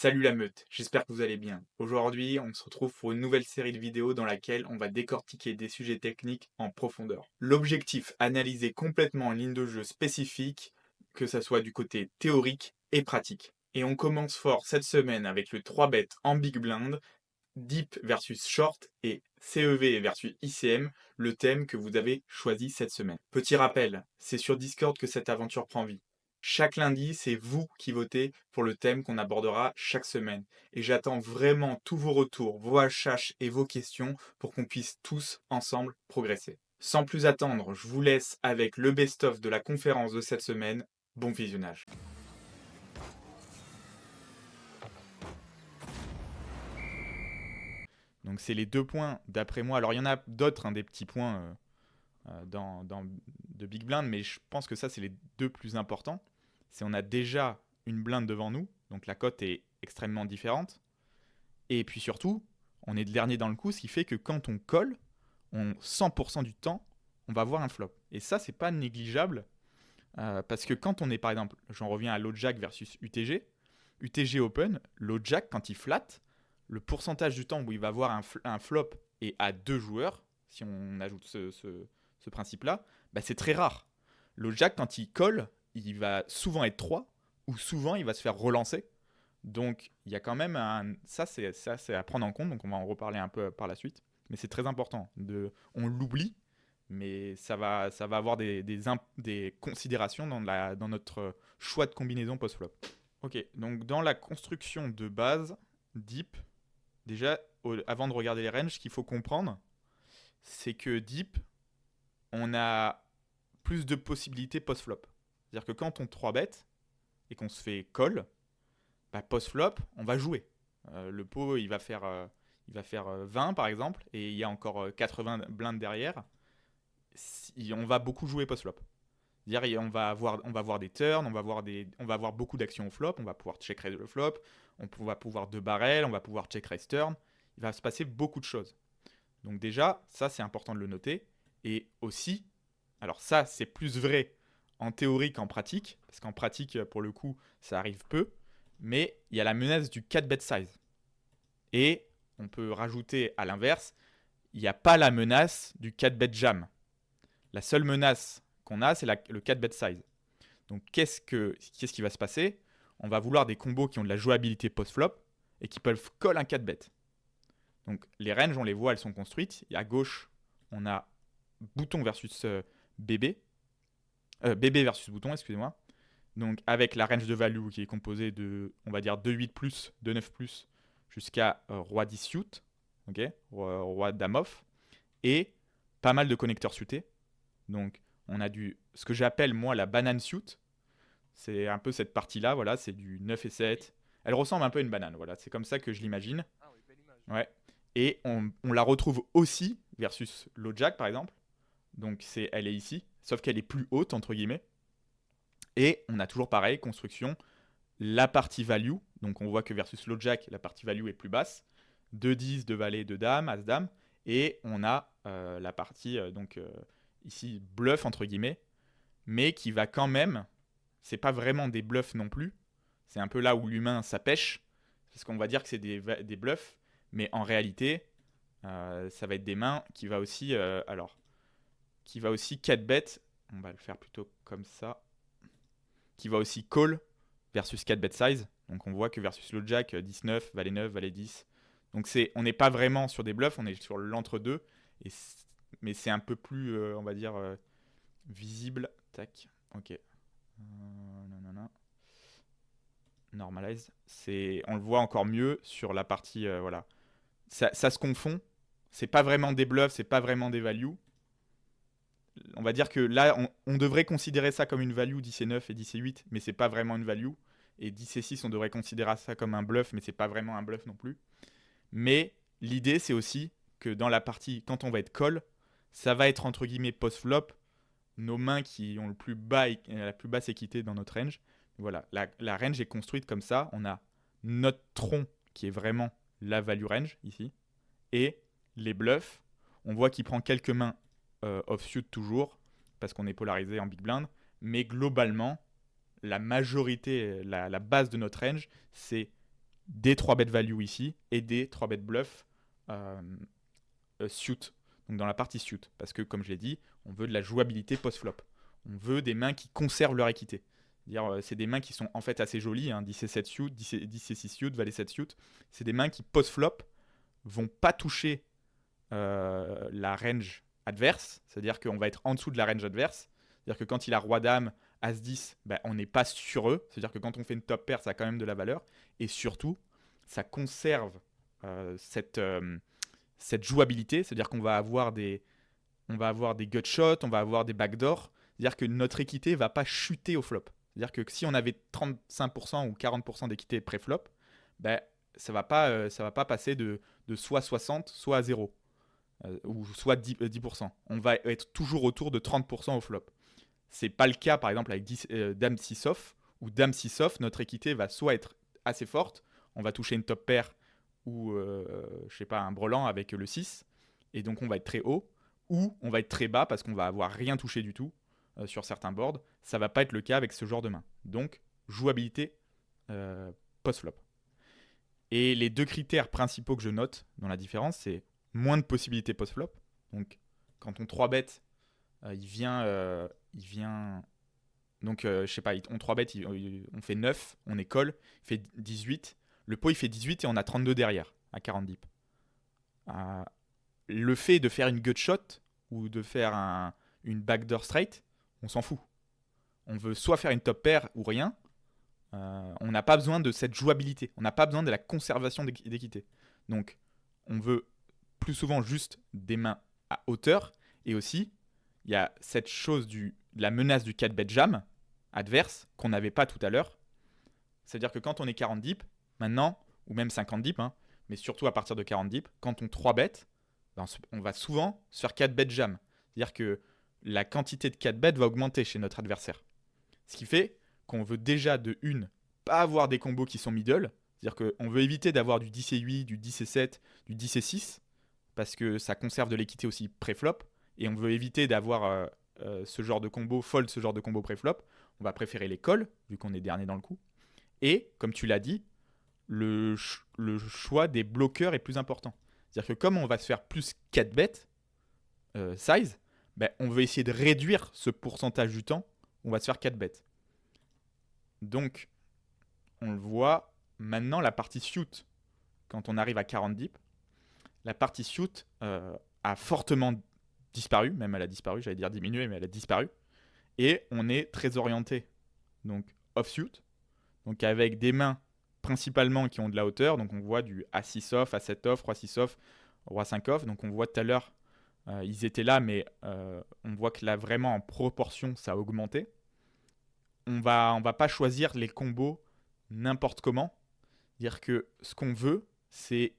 Salut la meute, j'espère que vous allez bien. Aujourd'hui, on se retrouve pour une nouvelle série de vidéos dans laquelle on va décortiquer des sujets techniques en profondeur. L'objectif, analyser complètement une ligne de jeu spécifique, que ça soit du côté théorique et pratique. Et on commence fort cette semaine avec le 3 bet en big blind, Deep versus Short et CEV versus ICM, le thème que vous avez choisi cette semaine. Petit rappel, c'est sur Discord que cette aventure prend vie. Chaque lundi, c'est vous qui votez pour le thème qu'on abordera chaque semaine. Et j'attends vraiment tous vos retours, vos HH et vos questions pour qu'on puisse tous ensemble progresser. Sans plus attendre, je vous laisse avec le best-of de la conférence de cette semaine. Bon visionnage. Donc c'est les deux points d'après moi. Alors il y en a d'autres, des petits points de Big Blind, mais je pense que ça c'est les deux plus importants. C'est on a déjà une blinde devant nous, donc la cote est extrêmement différente. Et puis surtout, on est le dernier dans le coup, ce qui fait que quand on colle, 100% du temps, on va avoir un flop. Et ça, c'est pas négligeable, parce que quand on est, par exemple, j'en reviens à low jack versus UTG, UTG Open, low jack, quand il flatte, le pourcentage du temps où il va avoir un flop est à deux joueurs, si on ajoute ce principe-là, bah c'est très rare. Low jack, quand il colle, il va souvent être 3, ou souvent il va se faire relancer. Donc il y a quand même un... Ça, c'est à prendre en compte, donc on va en reparler un peu par la suite. Mais c'est très important. On l'oublie, mais ça va avoir des considérations dans notre choix de combinaison post-flop. Ok, donc dans la construction de base, Deep, déjà, avant de regarder les ranges, ce qu'il faut comprendre, c'est que Deep, on a plus de possibilités post-flop. C'est-à-dire que quand on 3-bet et qu'on se fait call, bah, post-flop, on va jouer. Le pot, il va faire 20 par exemple, et il y a encore 80 blindes derrière. On va beaucoup jouer post-flop. C'est-à-dire, on va avoir des turns, on va avoir beaucoup d'actions au flop, on va pouvoir check raise le flop, va pouvoir deux barrels, on va pouvoir check raise turn. Il va se passer beaucoup de choses. Donc déjà, ça c'est important de le noter. Et aussi, alors ça c'est plus vrai en théorie qu'en pratique, parce qu'en pratique, pour le coup, ça arrive peu, mais il y a la menace du 4 bet size. Et on peut rajouter à l'inverse, il n'y a pas la menace du 4 bet jam. La seule menace qu'on a, c'est le 4 bet size. Donc qu'est-ce qui va se passer? On va vouloir des combos qui ont de la jouabilité post-flop et qui peuvent call un 4 bet. Donc les ranges, on les voit, elles sont construites. Et à gauche, on a bouton versus bébé. Bébé versus bouton, excusez-moi. Donc avec la range de value qui est composée de, on va dire, 2-8 plus, 2-9 plus, jusqu'à roi 10 suit, ok, roi dame off, et pas mal de connecteurs suités. Donc on a ce que j'appelle moi la banane suit. C'est un peu cette partie-là, voilà, c'est du 9 et 7. Elle ressemble un peu à une banane, voilà, c'est comme ça que je l'imagine. Ouais. Et on la retrouve aussi versus jack par exemple. Donc elle est ici, sauf qu'elle est plus haute, entre guillemets. Et on a toujours pareil, construction, la partie value. Donc on voit que versus jack la partie value est plus basse. 2 10, 2 valet, 2 dames, as dame. Et on a la partie, ici, bluff, entre guillemets, mais qui va quand même, c'est pas vraiment des bluffs non plus. C'est un peu là où l'humain s'apêche, parce qu'on va dire que c'est des bluffs, mais en réalité, ça va être des mains qui va aussi 4 bet, on va le faire plutôt comme ça, qui va aussi call versus 4 bet size. Donc on voit que versus le jack, 19, valet 9, valet 10. Donc on n'est pas vraiment sur des bluffs, on est sur l'entre-deux, mais c'est un peu plus, on va dire, visible. Tac, ok. Nanana. Normalize. On le voit encore mieux sur la partie, voilà. Ça se confond. C'est pas vraiment des bluffs, c'est pas vraiment des values. On va dire que là, on devrait considérer ça comme une value 10 et 9 et 10 et 8, mais c'est pas vraiment une value. Et 10 et 6, on devrait considérer ça comme un bluff, mais c'est pas vraiment un bluff non plus. Mais l'idée, c'est aussi que dans la partie, quand on va être call, ça va être entre guillemets post-flop, nos mains qui ont la plus basse équité dans notre range. Voilà, la range est construite comme ça. On a notre tronc qui est vraiment la value range ici. Et les bluffs, on voit qu'il prend quelques mains offsuit toujours, parce qu'on est polarisé en big blind. Mais globalement, la majorité, la base de notre range, c'est des 3 bet value ici et des 3 bet bluff euh, suit, donc dans la partie suit. Parce que, comme je l'ai dit, on veut de la jouabilité post-flop. On veut des mains qui conservent leur équité. C'est des mains qui sont en fait assez jolies, hein, 10 et 7 suit, 10 et 6 suit, valet 7 suit. C'est des mains qui post-flop vont pas toucher la range adverse, c'est-à-dire qu'on va être en dessous de la range adverse. C'est-à-dire que quand il a roi-dame, as-10, ben, on n'est pas sur eux. C'est-à-dire que quand on fait une top pair, ça a quand même de la valeur. Et surtout, ça conserve cette jouabilité. C'est-à-dire qu'on va avoir des gut shots, on va avoir des backdoors. C'est-à-dire que notre équité ne va pas chuter au flop. C'est-à-dire que si on avait 35% ou 40% d'équité pré-flop, ben, ça ne va pas passer de soit 60, soit à 0. Ou soit 10%. On va être toujours autour de 30% au flop. C'est pas le cas, par exemple, avec Dame 6 off, ou Dame 6 off, notre équité va soit être assez forte, on va toucher une top pair ou, je sais pas, un brelan avec le 6, et donc on va être très haut, ou on va être très bas parce qu'on va avoir rien touché du tout sur certains boards. Ça va pas être le cas avec ce genre de main. Donc, jouabilité post-flop. Et les deux critères principaux que je note dans la différence, c'est moins de possibilités post-flop. Donc, quand on 3-bet, il vient. Donc, je sais pas, on 3-bet, on fait 9, on est call, il fait 18. Le pot, il fait 18 et on a 32 derrière, à 40 dips. Le fait de faire une gut shot ou de faire une backdoor straight, on s'en fout. On veut soit faire une top pair ou rien. On n'a pas besoin de cette jouabilité. On n'a pas besoin de la conservation d'équité. Donc, on veut plus souvent juste des mains à hauteur. Et aussi, il y a cette chose de la menace du 4-bet jam adverse qu'on n'avait pas tout à l'heure. C'est-à-dire que quand on est 40 dips, maintenant, ou même 50 dips, hein, mais surtout à partir de 40 dips, quand on 3-bet, ben, on va souvent se faire 4-bet jam. C'est-à-dire que la quantité de 4-bet va augmenter chez notre adversaire. Ce qui fait qu'on veut déjà de une, pas avoir des combos qui sont middle. C'est-à-dire qu'on veut éviter d'avoir du 10 et 8, du 10 et 7, du 10 et 6, parce que ça conserve de l'équité aussi pré-flop. Et on veut éviter d'avoir ce genre de combo, fold ce genre de combo pré-flop. On va préférer les calls, vu qu'on est dernier dans le coup. Et, comme tu l'as dit, le choix des bloqueurs est plus important. C'est-à-dire que comme on va se faire plus 4 bêtes size, ben, on veut essayer de réduire ce pourcentage du temps où on va se faire 4 bêtes. Donc, on le voit maintenant, la partie suit, quand on arrive à 40 dips, la partie suit a fortement disparu, même elle a disparu, j'allais dire diminué, mais elle a disparu. Et on est très orienté, donc off-suit, donc avec des mains principalement qui ont de la hauteur. Donc on voit du A6 off, A7 off, Roi 6 off, Roi 5 off. Donc on voit tout à l'heure, ils étaient là, mais on voit que là vraiment en proportion, ça a augmenté. On va pas choisir les combos n'importe comment. Dire que ce qu'on veut, c'est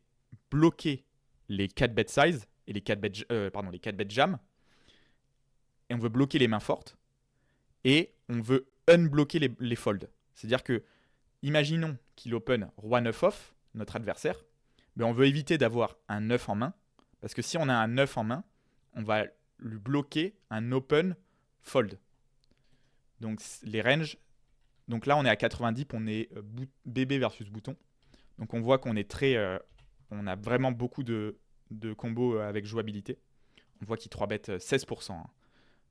bloquer les 4 bet size et les 4 bet jam. Et on veut bloquer les mains fortes. Et on veut unbloquer les folds. C'est-à-dire que, imaginons qu'il open roi 9 off, notre adversaire, mais on veut éviter d'avoir un 9 en main. Parce que si on a un 9 en main, on va lui bloquer un open fold. Donc les ranges. Donc là, on est à 90, on est bébé versus bouton. Donc on voit qu'on est on a vraiment beaucoup de combos avec jouabilité. On voit qu'il 3-bet 16%. Hein.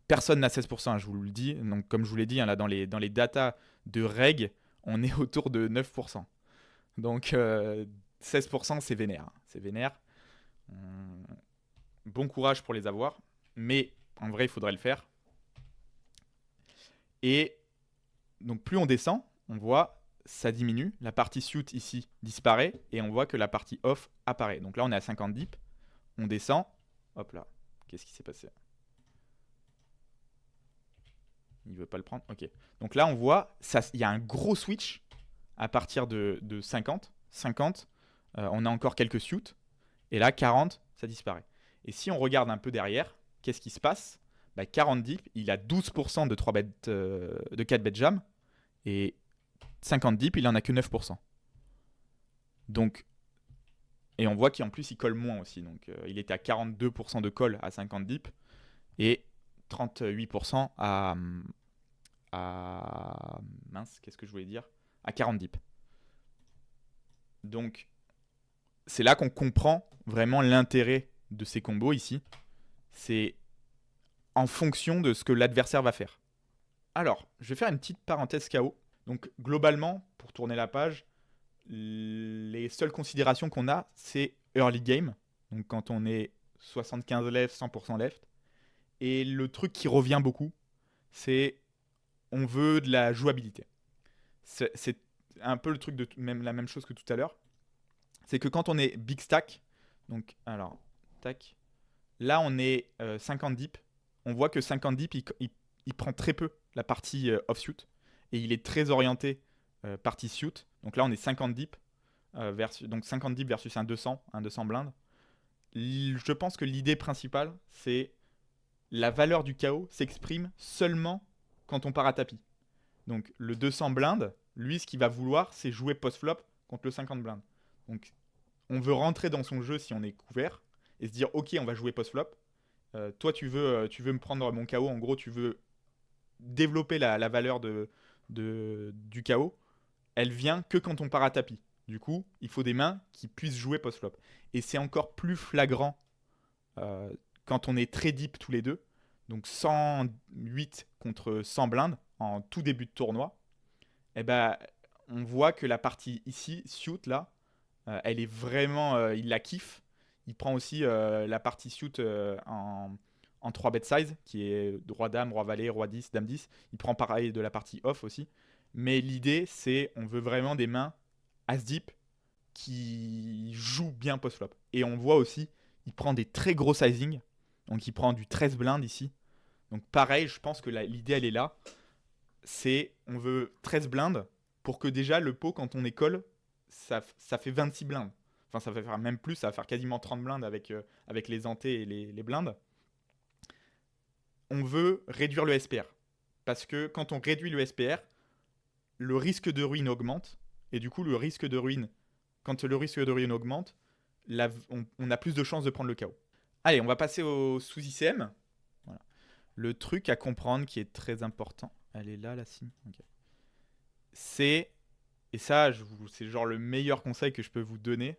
Personne n'a 16%, hein, je vous le dis. Donc comme je vous l'ai dit, hein, là, dans les datas de reg, on est autour de 9%. Donc 16%, c'est vénère. Hein. C'est vénère. Bon courage pour les avoir. Mais en vrai, il faudrait le faire. Et donc plus on descend, on voit ça diminue. La partie suit ici disparaît et on voit que la partie off apparaît. Donc là, on est à 50 dips. On descend. Hop là. Qu'est-ce qui s'est passé? Il veut pas le prendre. Ok. Donc là, on voit, il y a un gros switch à partir de 50. 50, on a encore quelques suits. Et là, 40, ça disparaît. Et si on regarde un peu derrière, qu'est-ce qui se passe? 40 dips, il a 12% de 3 bet, de 4 bet jam. Et 50 dips, il en a que 9%. Donc, et on voit qu'en plus, il colle moins aussi. Donc, il était à 42% de colle à 50 dips et 38% mince, qu'est-ce que je voulais dire? À 40 dips. Donc, c'est là qu'on comprend vraiment l'intérêt de ces combos ici. C'est en fonction de ce que l'adversaire va faire. Alors, je vais faire une petite parenthèse KO. Donc, globalement, pour tourner la page, les seules considérations qu'on a, c'est early game. Donc, quand on est 75 left, 100% left. Et le truc qui revient beaucoup, c'est on veut de la jouabilité. C'est un peu le truc de même, la même chose que tout à l'heure. C'est que quand on est big stack, donc, alors, tac, là on est 50 deep, on voit que 50 deep, il prend très peu la partie offsuit, et il est très orienté partie suit. Donc là on est 50 deep, donc 50 deep versus un 200 blind. Je pense que l'idée principale, c'est la valeur du chaos s'exprime seulement quand on part à tapis. Donc le 200 blind, lui, ce qu'il va vouloir, c'est jouer post-flop contre le 50 blind. Donc on veut rentrer dans son jeu si on est couvert et se dire ok, on va jouer post-flop. Toi, tu veux me prendre mon KO. En gros, tu veux développer la valeur du KO. Elle vient que quand on part à tapis. Du coup, il faut des mains qui puissent jouer post-flop. Et c'est encore plus flagrant quand on est très deep tous les deux. Donc 108 contre 100 blindes en tout début de tournoi. Et ben, on voit que la partie ici, suit là, elle est vraiment, il la kiffe. Il prend aussi la partie suit en 3 bet size, qui est roi dame, roi valet, roi 10, dame 10. Il prend pareil de la partie off aussi. Mais l'idée, c'est on veut vraiment des mains as deep qui jouent bien post-flop. Et on voit aussi, il prend des très gros sizing. Donc il prend du 13 blind ici. Donc pareil, je pense que l'idée, elle est là. C'est, on veut 13 blindes pour que déjà le pot, quand on école, ça fait 26 blindes. Enfin, ça va faire même plus, ça va faire quasiment 30 blindes avec les antés et les blindes. On veut réduire le SPR. Parce que quand on réduit le SPR, le risque de ruine augmente. Et du coup, le risque de ruine, quand le risque de ruine augmente, on a plus de chances de prendre le KO. Allez, on va passer au sous-ICM. Voilà. Le truc à comprendre qui est très important. Elle est là, la sim. Okay. C'est, et ça, c'est genre le meilleur conseil que je peux vous donner,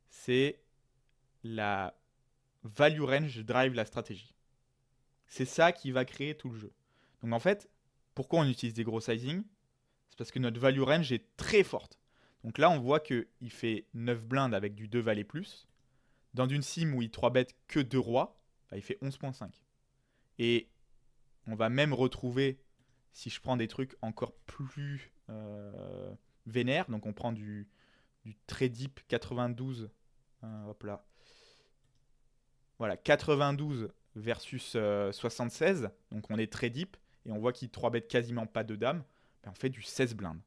c'est la value range drive la stratégie. C'est ça qui va créer tout le jeu. Donc en fait, pourquoi on utilise des gros sizing? C'est parce que notre value range est très forte. Donc là, on voit qu'il fait 9 blindes avec du 2 valets plus. Dans une sim où il 3 bet que 2 rois, bah, il fait 11.5. Et on va même retrouver, si je prends des trucs encore plus vénères, donc on prend du très deep 92, hop là, voilà, 92 versus 76, donc on est très deep, et on voit qu'il 3 bet quasiment pas de dames, ben on fait du 16 blindes.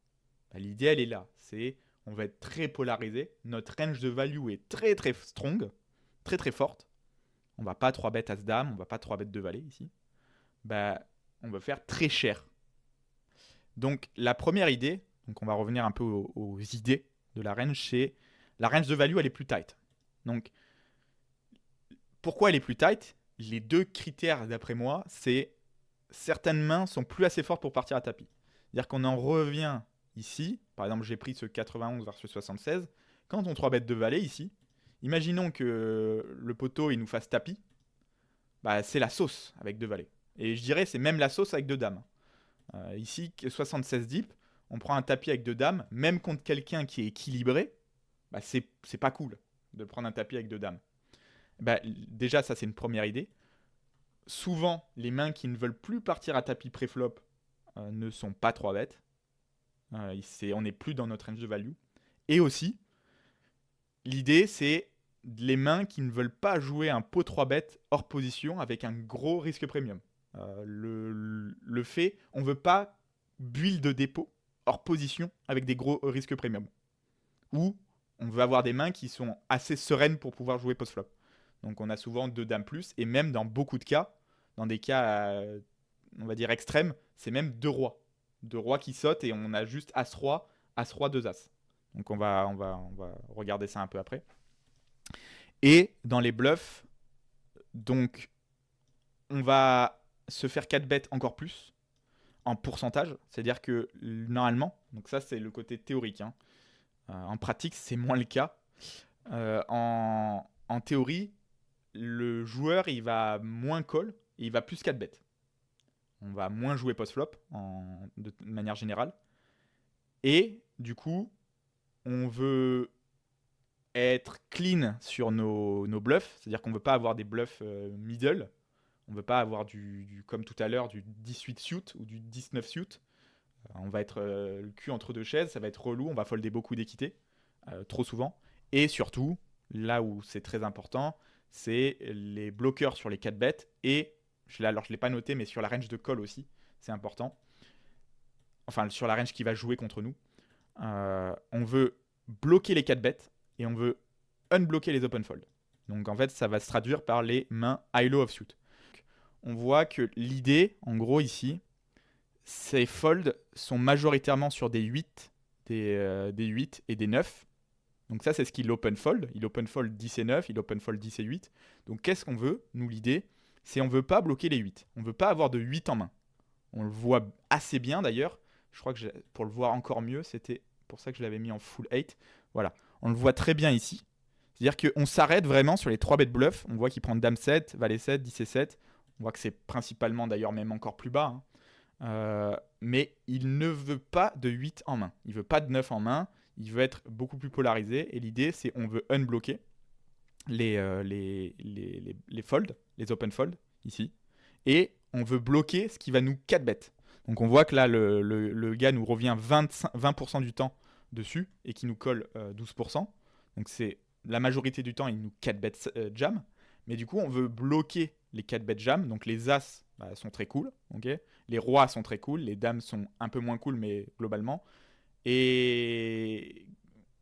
Ben l'idée, elle est là, c'est on va être très polarisé, notre range de value est très très strong, très très forte, on va pas 3 bet as dame, on va pas 3 bet de valet ici, ben on va faire très cher. Donc la première idée, donc on va revenir un peu aux idées de la range, c'est la range de value, elle est plus tight. Donc pourquoi elle est plus tight? Les deux critères d'après moi, c'est certaines mains sont plus assez fortes pour partir à tapis. C'est-à-dire qu'on en revient ici, par exemple j'ai pris ce 91 versus 76, quand on 3 bet de valet ici, imaginons que le poteau il nous fasse tapis, bah, c'est la sauce avec deux valets. Et je dirais c'est même la sauce avec deux dames. Ici, 76 deep, on prend un tapis avec deux dames, même contre quelqu'un qui est équilibré, bah c'est pas cool de prendre un tapis avec deux dames. Bah, déjà, ça c'est une première idée. Souvent, les mains qui ne veulent plus partir à tapis pré-flop ne sont pas 3 bêtes. On n'est plus dans notre range de value. Et aussi, l'idée c'est les mains qui ne veulent pas jouer un pot 3 bêtes hors position avec un gros risque premium. Le fait, on veut pas build de dépôt hors position avec des gros risques premium. Ou on veut avoir des mains qui sont assez sereines pour pouvoir jouer post-flop. Donc on a souvent deux dames plus, et même dans beaucoup de cas, dans des cas, on va dire extrêmes, c'est même deux rois. Deux rois qui sautent et on a juste as-roi, as-roi, deux as. Donc on va regarder ça un peu après. Et dans les bluffs, donc on va se faire 4 bêtes encore plus en pourcentage. C'est-à-dire que normalement, donc ça c'est le côté théorique, hein, En pratique, c'est moins le cas. En théorie, le joueur il va moins call et il va plus 4 bet. On va moins jouer post-flop de manière générale. Et du coup, on veut être clean sur nos bluffs, c'est-à-dire qu'on ne veut pas avoir des bluffs middle, on ne veut pas avoir comme tout à l'heure, du 18 suit ou du 19 suit. On va être le cul entre deux chaises, ça va être relou, on va folder beaucoup d'équité, trop souvent. Et surtout, là où c'est très important, c'est les bloqueurs sur les 4 bêtes et, alors je ne l'ai pas noté, mais sur la range de call aussi, c'est important. Enfin, sur la range qui va jouer contre nous. On veut bloquer les 4 bêtes et on veut unbloquer les open fold. Donc en fait, ça va se traduire par les mains high-low offsuit. On voit que l'idée, en gros ici, ces folds sont majoritairement sur des 8, des 8 et des 9. Donc ça, c'est ce qu'il open fold. Il open fold 10 et 9, il open fold 10 et 8. Donc qu'est-ce qu'on veut? Nous, l'idée, c'est on ne veut pas bloquer les 8. On ne veut pas avoir de 8 en main. On le voit assez bien d'ailleurs. Je crois que pour le voir encore mieux, c'était pour ça que je l'avais mis en full 8. Voilà, on le voit très bien ici. C'est-à-dire qu'on s'arrête vraiment sur les 3 bêtes bluff. On voit qu'il prend Dame 7, Valet 7, 10 et 7. On voit que c'est principalement d'ailleurs même encore plus bas. Mais il ne veut pas de 8 en main. Il veut pas de 9 en main. Il veut être beaucoup plus polarisé. Et l'idée, c'est on veut unbloquer les folds, les open folds, ici. Et on veut bloquer ce qui va nous 4 bêtes. Donc on voit que là, le gars nous revient 20% du temps dessus et qui nous colle 12%. Donc c'est la majorité du temps, il nous 4 bêtes jam. Mais du coup, on veut bloquer les 4 bêtes jam. Donc les as sont très cool. Okay, les rois sont très cool. Les dames sont un peu moins cool, mais globalement. Et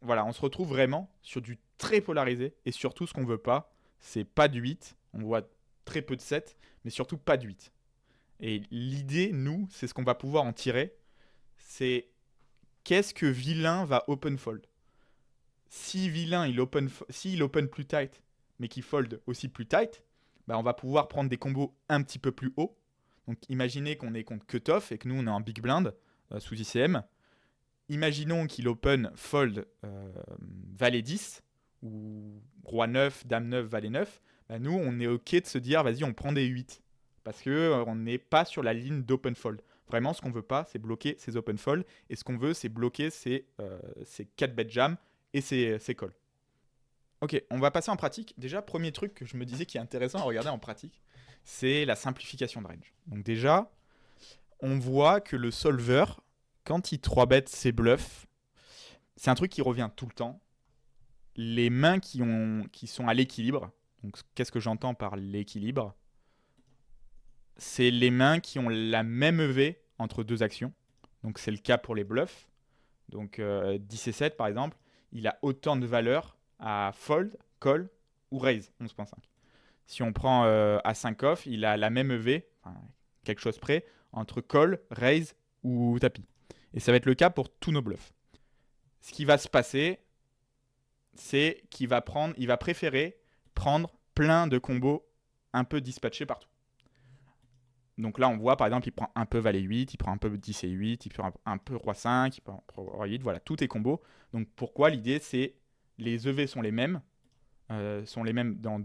voilà, on se retrouve vraiment sur du très polarisé. Et surtout, ce qu'on veut pas, c'est pas du 8. On voit très peu de 7, mais surtout pas de 8. Et l'idée, nous, c'est ce qu'on va pouvoir en tirer. C'est qu'est-ce que vilain va open fold. Si vilain, il open plus tight, mais qu'il fold aussi plus tight, on va pouvoir prendre des combos un petit peu plus hauts. Donc imaginez qu'on est contre cutoff et que nous, on est en big blind sous ICM. Imaginons qu'il open fold valet 10 ou roi 9, dame 9, valet 9. Nous, on est OK de se dire, vas-y, on prend des 8. Parce qu'on n'est pas sur la ligne d'open fold. Vraiment, ce qu'on veut pas, c'est bloquer ces open fold. Et ce qu'on veut, c'est bloquer ces 4 bet jam et ces calls. Ok, on va passer en pratique. Déjà, premier truc que je me disais qui est intéressant à regarder en pratique, c'est la simplification de range. Donc déjà, on voit que le solver, quand il 3-bet ses bluffs, c'est un truc qui revient tout le temps. Les mains qui sont à l'équilibre, donc qu'est-ce que j'entends par l'équilibre? C'est les mains qui ont la même EV entre deux actions. Donc c'est le cas pour les bluffs. Donc 10 et 7 par exemple, il a autant de valeur à fold, call ou raise 11.5. Si on prend à 5 off, il a la même EV, quelque chose près, entre call, raise ou tapis. Et ça va être le cas pour tous nos bluffs. Ce qui va se passer, c'est qu'il va préférer prendre plein de combos un peu dispatchés partout. Donc là, on voit, par exemple, il prend un peu valet 8, il prend un peu 10 et 8, il prend un peu roi 5, il prend roi 8, voilà, tout est combo. Donc pourquoi? L'idée, c'est les EV sont les mêmes dans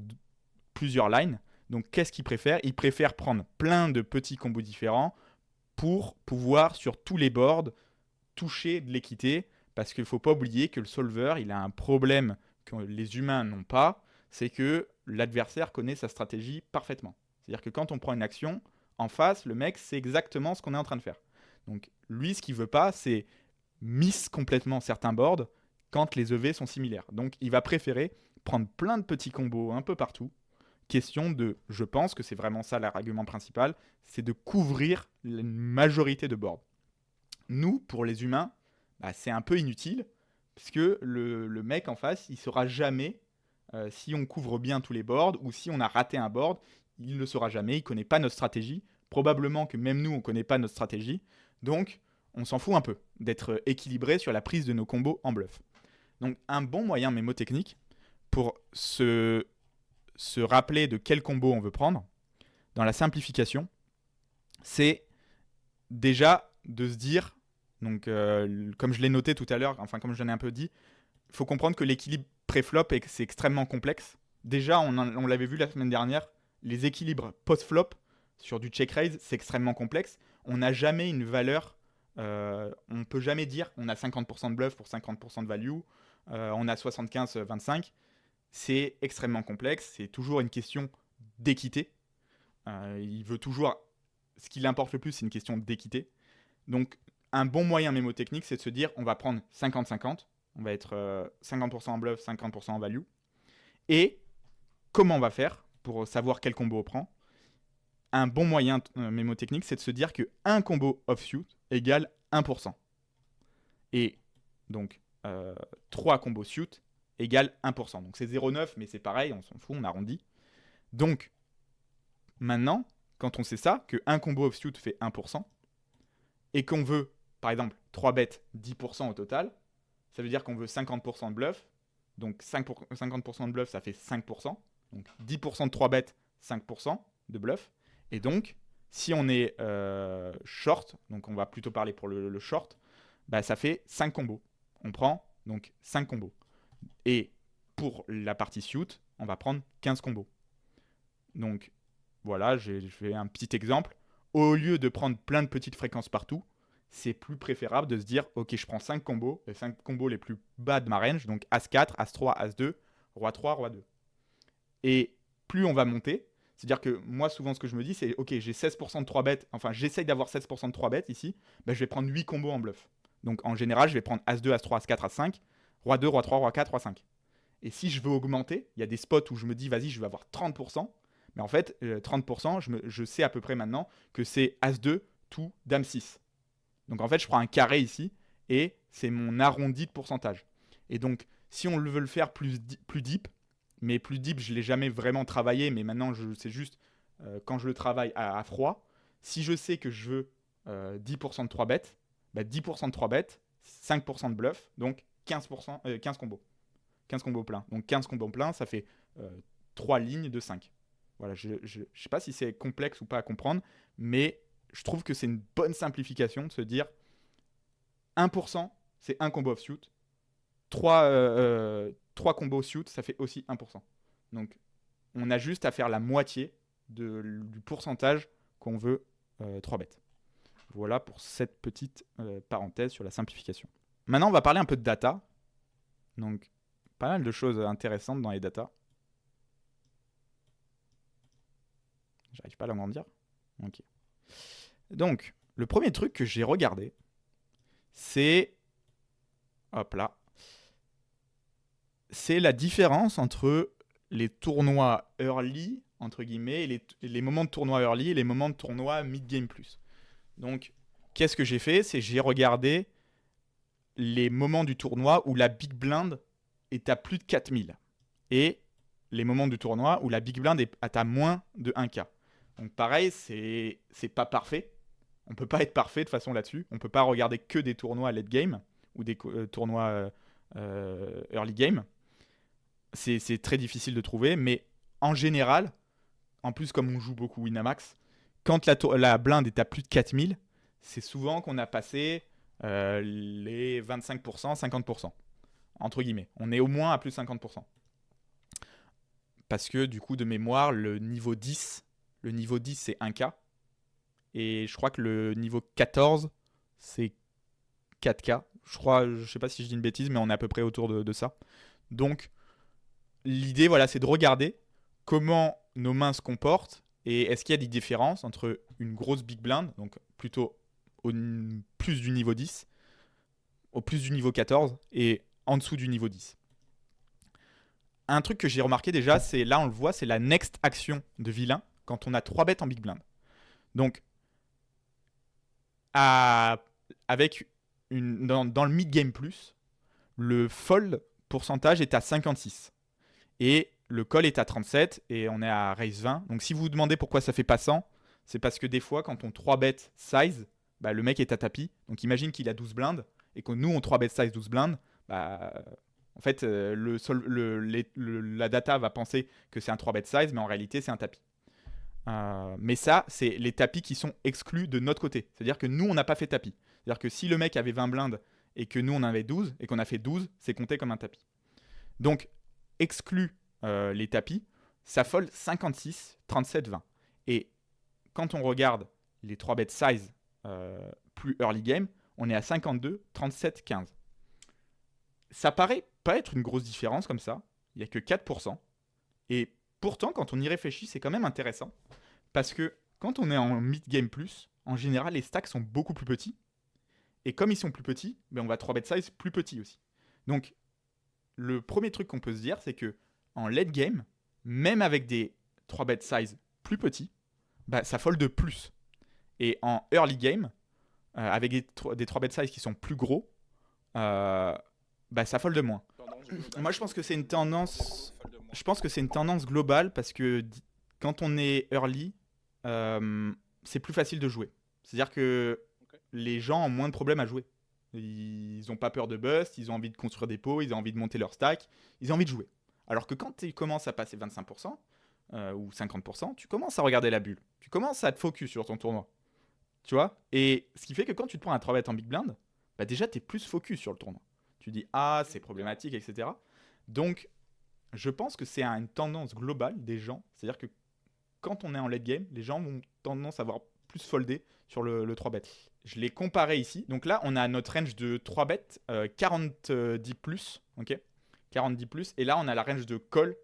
plusieurs lines. Donc qu'est-ce qu'il préfère? Il préfère prendre plein de petits combos différents pour pouvoir, sur tous les boards, toucher de l'équité. Parce qu'il ne faut pas oublier que le solver, il a un problème que les humains n'ont pas, c'est que l'adversaire connaît sa stratégie parfaitement. C'est-à-dire que quand on prend une action, en face, le mec sait exactement ce qu'on est en train de faire. Donc lui, ce qu'il veut pas, c'est miss complètement certains boards quand les EV sont similaires. Donc il va préférer prendre plein de petits combos un peu partout. Question de, je pense que c'est vraiment ça l'argument principal, c'est de couvrir la majorité de boards. Nous, pour les humains, c'est un peu inutile, parce que le mec en face, il ne saura jamais si on couvre bien tous les boards ou si on a raté un board. Il ne le saura jamais, il ne connaît pas notre stratégie. Probablement que même nous, on ne connaît pas notre stratégie. Donc, on s'en fout un peu d'être équilibré sur la prise de nos combos en bluff. Donc, un bon moyen mémotechnique pour se rappeler de quel combo on veut prendre, dans la simplification, c'est déjà de se dire, donc comme je l'ai noté tout à l'heure, enfin comme je l'en ai un peu dit, faut comprendre que l'équilibre pré-flop, c'est extrêmement complexe. Déjà, on l'avait vu la semaine dernière, les équilibres post-flop sur du check raise, c'est extrêmement complexe. On n'a jamais une valeur, on ne peut jamais dire on a 50% de bluff pour 50% de value, on a 75-25. C'est extrêmement complexe, c'est toujours une question d'équité. Il veut toujours, ce qui l'importe le plus, c'est une question d'équité. Donc, un bon moyen mémotechnique, c'est de se dire on va prendre 50-50, on va être 50% en bluff, 50% en value. Et comment on va faire pour savoir quel combo on prend? Un bon moyen mémotechnique, c'est de se dire que un combo offsuit égale 1%. Et donc, 3 combos suit égale 1%. Donc, c'est 0,9, mais c'est pareil, on s'en fout, on arrondit. Donc, maintenant, quand on sait ça, que un combo offsuit fait 1%, et qu'on veut, par exemple, 3 bêtes, 10% au total, ça veut dire qu'on veut 50% de bluff. Donc 50% de bluff, ça fait 5%. Donc 10% de 3 bêtes, 5% de bluff. Et donc, si on est short, donc on va plutôt parler pour le short, bah ça fait 5 combos. On prend donc 5 combos. Et pour la partie suit, on va prendre 15 combos. Donc voilà, je fais un petit exemple. Au lieu de prendre plein de petites fréquences partout, c'est plus préférable de se dire ok, je prends 5 combos, les 5 combos les plus bas de ma range, donc As-4, As-3, As-2, Roi-3, Roi-2. Et plus on va monter, c'est-à-dire que moi, souvent, ce que je me dis, c'est ok, j'ai 16% de 3 bêtes, enfin, j'essaye d'avoir 16% de 3 bêtes ici, bah, je vais prendre 8 combos en bluff. Donc en général, je vais prendre As-2, As-3, As-4, As-5, Roi-2, Roi-3, Roi-4, Roi-5. Et si je veux augmenter, il y a des spots où je me dis, vas-y, je vais avoir 30%. Mais en fait, 30%, je sais à peu près maintenant que c'est As-2, tout, Dame-6. Donc en fait, je prends un carré ici et c'est mon arrondi de pourcentage. Et donc, si on veut le faire plus deep, mais plus deep, je ne l'ai jamais vraiment travaillé, mais maintenant, c'est juste quand je le travaille à froid. Si je sais que je veux 10% de 3 bêtes, bah 10% de 3 bêtes, 5% de bluff, donc 15%, 15 combos. 15 combos pleins. Donc 15 combos pleins, ça fait 3 lignes de 5. Voilà, je ne sais pas si c'est complexe ou pas à comprendre, mais je trouve que c'est une bonne simplification de se dire 1%, c'est un combo offsuit. 3 combos suit, ça fait aussi 1%. Donc, on a juste à faire la moitié du pourcentage qu'on veut 3 bêtes. Voilà pour cette petite parenthèse sur la simplification. Maintenant, on va parler un peu de data. Donc, pas mal de choses intéressantes dans les data. J'arrive pas à l'agrandir. Ok. Donc, le premier truc que j'ai regardé, c'est... Hop là. C'est la différence entre les tournois early, entre guillemets, et les moments de tournoi early et les moments de tournoi mid-game plus. Donc, qu'est-ce que j'ai fait? C'est j'ai regardé les moments du tournoi où la big blind est à plus de 4000 et les moments du tournoi où la big blind est à moins de 1K. Donc pareil, c'est pas parfait. On peut pas être parfait de façon là-dessus. On peut pas regarder que des tournois late game ou des tournois early game. C'est très difficile de trouver, mais en général, en plus comme on joue beaucoup Winamax, quand la blinde est à plus de 4000, c'est souvent qu'on a passé les 25%, 50%, entre guillemets. On est au moins à plus de 50%. Parce que du coup, de mémoire, le niveau 10 c'est 1K. Et je crois que le niveau 14, c'est 4K. Je sais pas si je dis une bêtise, mais on est à peu près autour de ça. Donc, l'idée, voilà, c'est de regarder comment nos mains se comportent et est-ce qu'il y a des différences entre une grosse big blind, donc plutôt au plus du niveau 10, au plus du niveau 14 et en dessous du niveau 10. Un truc que j'ai remarqué déjà, c'est là on le voit, c'est la next action de vilain quand on a 3 bêtes en big blind. Donc, avec dans le mid-game plus, le fold pourcentage est à 56. Et le call est à 37 et on est à raise 20. Donc si vous vous demandez pourquoi ça fait pas 100, c'est parce que des fois, quand on 3 bet size, bah, le mec est à tapis. Donc imagine qu'il a 12 blindes et que nous, on 3 bet size 12 blindes. Bah, en fait, la data va penser que c'est un 3 bet size, mais en réalité, c'est un tapis. Mais ça, c'est les tapis qui sont exclus de notre côté. C'est-à-dire que nous, on n'a pas fait tapis. C'est-à-dire que si le mec avait 20 blindes et que nous on avait 12 et qu'on a fait 12, c'est compté comme un tapis. Donc, exclu les tapis, ça fold 56, 37, 20. Et quand on regarde les 3 bet size plus early game, on est à 52, 37, 15. Ça paraît pas être une grosse différence comme ça, il n'y a que 4%. Et pourtant, quand on y réfléchit, c'est quand même intéressant. Parce que quand on est en mid-game plus, en général, les stacks sont beaucoup plus petits. Et comme ils sont plus petits, on va 3 bet size plus petit aussi. Donc, le premier truc qu'on peut se dire, c'est que en late game, même avec des 3 bet size plus petits, ça fold de plus. Et en early game, avec des 3 bet size qui sont plus gros, ça fold de moins. Moi, je pense que c'est une tendance. Je pense que c'est une tendance globale parce que quand on est early, c'est plus facile de jouer. C'est-à-dire que les gens ont moins de problèmes à jouer. Ils n'ont pas peur de bust, ils ont envie de construire des pots, ils ont envie de monter leur stack, ils ont envie de jouer. Alors que quand tu commences à passer 25% ou 50%, tu commences à regarder la bulle. Tu commences à te focus sur ton tournoi. Tu vois. Et ce qui fait que quand tu te prends un 3-bet en big blind, déjà tu es plus focus sur le tournoi. Tu dis ah c'est problématique, etc. Donc je pense que c'est une tendance globale des gens. C'est-à-dire que quand on est en late game, les gens vont tendance à avoir plus foldé sur le 3-bet. Je l'ai comparé ici. Donc là, on a notre range de 3-bet 40-10 plus. Ok, 40-10 plus. Et là, on a la range de call.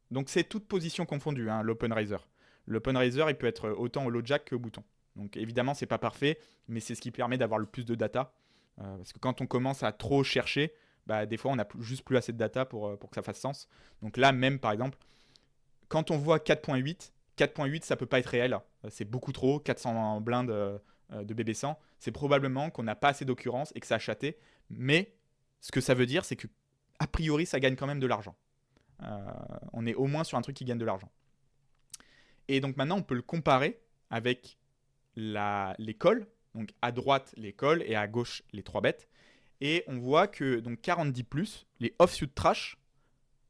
Donc c'est toute position confondue, hein, l'open raiser. L'open raiser, il peut être autant au low jack qu'au bouton. Donc évidemment, c'est pas parfait, mais c'est ce qui permet d'avoir le plus de data. Parce que quand on commence à trop chercher, des fois, on n'a juste plus assez de data pour que ça fasse sens. Donc là, même par exemple, quand on voit 4.8, 4.8, ça peut pas être réel. C'est beaucoup trop, 400 blindes de BB100. C'est probablement qu'on n'a pas assez d'occurrence et que ça a chaté. Mais ce que ça veut dire, c'est que a priori, ça gagne quand même de l'argent. On est au moins sur un truc qui gagne de l'argent. Et donc maintenant, on peut le comparer avec les calls. Donc à droite, les calls et à gauche, les 3 bêtes. Et on voit que donc 40-10+, les offsuit trash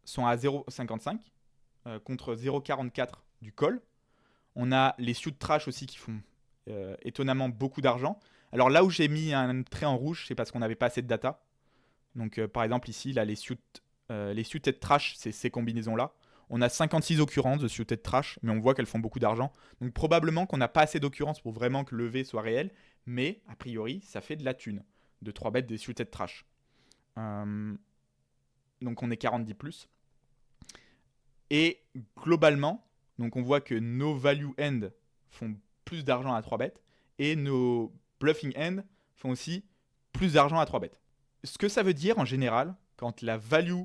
sont à 0,55 contre 0,44 du call. On a les suit trash aussi qui font étonnamment beaucoup d'argent. Alors là où j'ai mis un trait en rouge, c'est parce qu'on n'avait pas assez de data. Donc par exemple ici, là, les suited trash, c'est ces combinaisons-là. On a 56 occurrences de suited trash, mais on voit qu'elles font beaucoup d'argent. Donc probablement qu'on n'a pas assez d'occurrences pour vraiment que le lever soit réel, mais a priori, ça fait de la thune de 3 bêtes des suited trash. Donc on est 40-10+. Et globalement, donc on voit que nos value end font plus d'argent à 3 bêtes et nos bluffing end font aussi plus d'argent à 3 bêtes. Ce que ça veut dire en général, quand la value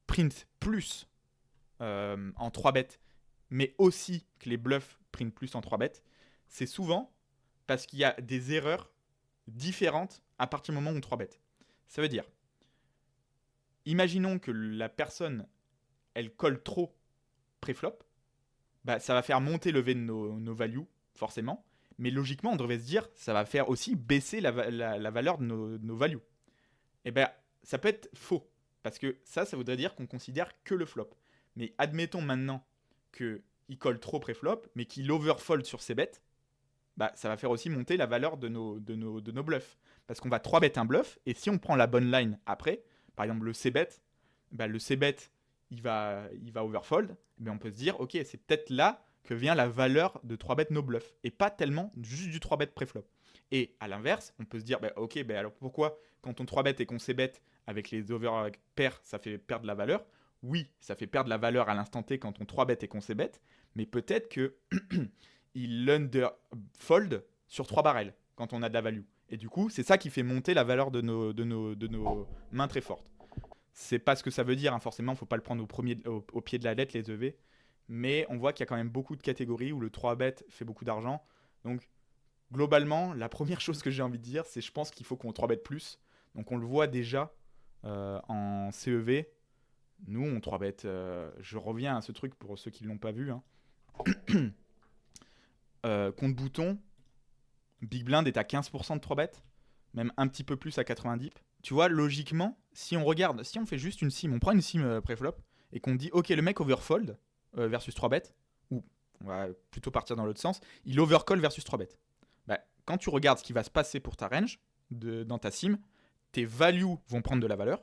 print plus en 3 bêtes, mais aussi que les bluffs print plus en 3 bêtes, c'est souvent parce qu'il y a des erreurs différentes à partir du moment où on 3 bêtes. Ça veut dire, imaginons que la personne, elle colle trop pré-flop, ça va faire monter le V de nos values, forcément, mais logiquement, on devrait se dire, ça va faire aussi baisser la valeur de nos values. Et ça peut être faux, parce que ça voudrait dire qu'on considère que le flop. Mais admettons maintenant qu'il colle trop pré-flop, mais qu'il overfold sur ses bêtes, ça va faire aussi monter la valeur de nos bluffs. Parce qu'on va 3-bet un bluff, et si on prend la bonne line après, par exemple le C-bet, le C-bet, il va overfold, on peut se dire, ok, c'est peut-être là que vient la valeur de 3-bet no bluff, et pas tellement juste du 3-bet pré-flop. Et à l'inverse, on peut se dire, ok, alors pourquoi quand on 3-bet et qu'on C-bet avec les over pairs, ça fait perdre la valeur? Oui, ça fait perdre la valeur à l'instant T quand on 3-bet et qu'on C-bet, mais peut-être que il underfold sur 3 barrels quand on a de la value. Et du coup, c'est ça qui fait monter la valeur de nos mains très fortes. C'est pas ce que ça veut dire, hein. Forcément, il ne faut pas le prendre au pied de la lettre, les EV. Mais on voit qu'il y a quand même beaucoup de catégories où le 3-bet fait beaucoup d'argent. Donc, globalement, la première chose que j'ai envie de dire, c'est je pense qu'il faut qu'on 3-bet plus. Donc, on le voit déjà en CEV. Nous, on 3-bet. Je reviens à ce truc pour ceux qui ne l'ont pas vu. Hein. Contre bouton, Big Blind est à 15% de 3-bet, même un petit peu plus à 90. Tu vois, logiquement, si on regarde, si on fait juste une sim, on prend une sim pré-flop et qu'on dit, ok, le mec overfold versus 3-bet, ou on va plutôt partir dans l'autre sens, il overcall versus 3-bet. quand tu regardes ce qui va se passer pour ta range dans ta sim, tes values vont prendre de la valeur.